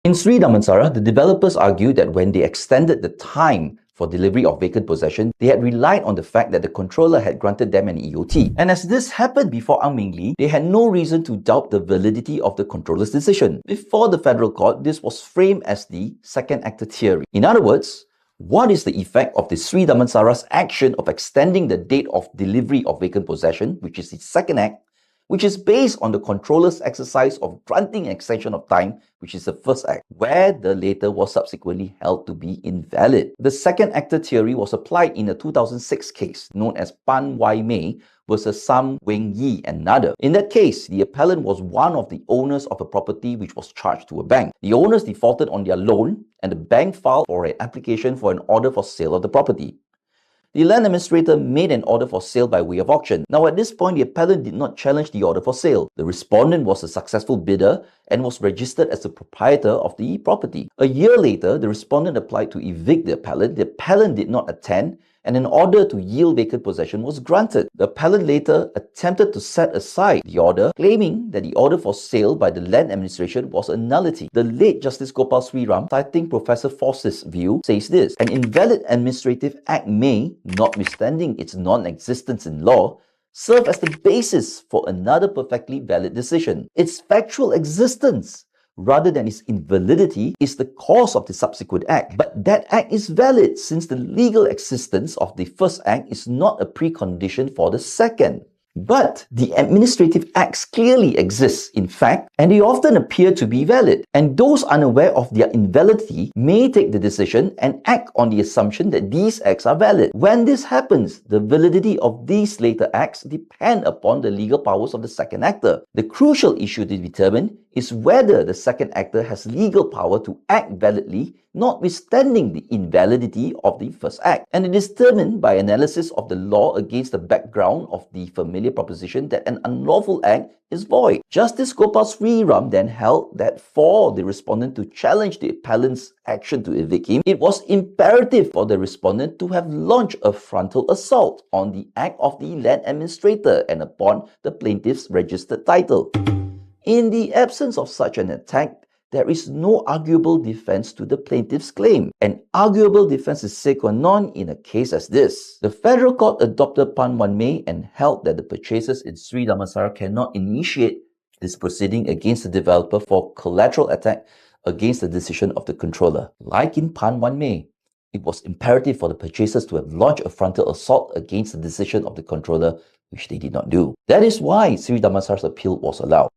In Sri Damansara, the developers argued that when they extended the time for delivery of vacant possession, they had relied on the fact that the controller had granted them an EOT. And as this happened before Ang Ming Lee, they had no reason to doubt the validity of the controller's decision. Before the federal court, this was framed as the second actor theory. In other words, what is the effect of the Sri Damansara's action of extending the date of delivery of vacant possession, which is the second act, which is based on the controller's exercise of granting an extension of time, which is the first act, where the later was subsequently held to be invalid. The second actor theory was applied in a 2006 case known as Pan Y versus Sam Weng Yi and another. In that case, the appellant was one of the owners of a property which was charged to a bank. The owners defaulted on their loan and the bank filed for an application for an order for sale of the property. The land administrator made an order for sale by way of auction. Now at this point, the appellant did not challenge the order for sale. The respondent was a successful bidder and was registered as the proprietor of the property. A year later, the respondent applied to evict the appellant. The appellant did not attend, and an order to yield vacant possession was granted. The appellant later attempted to set aside the order, claiming that the order for sale by the land administration was a nullity. The late Justice Gopal Sriram, citing Professor Force's view, says this: an invalid administrative act may, notwithstanding its non-existence in law, serve as the basis for another perfectly valid decision. Its factual existence, rather than its invalidity, is the cause of the subsequent act. But that act is valid since the legal existence of the first act is not a precondition for the second. But the administrative acts clearly exist, in fact, and they often appear to be valid. And those unaware of their invalidity may take the decision and act on the assumption that these acts are valid. When this happens, the validity of these later acts depend upon the legal powers of the second actor. The crucial issue to determine is whether the second actor has legal power to act validly, notwithstanding the invalidity of the first act. And it is determined by analysis of the law against the background of the familiar proposition that an unlawful act is void. Justice Gopal Sriram then held that for the respondent to challenge the appellant's action to evict him, it was imperative for the respondent to have launched a frontal assault on the act of the land administrator and upon the plaintiff's registered title. In the absence of such an attack, there is no arguable defense to the plaintiff's claim. An arguable defense is sine qua non in a case as this. The federal court adopted Pan Y and held that the purchasers in Sri Damansara cannot initiate this proceeding against the developer for collateral attack against the decision of the controller. Like in Pan Y, it was imperative for the purchasers to have launched a frontal assault against the decision of the controller, which they did not do. That is why Sri Damansara's appeal was allowed.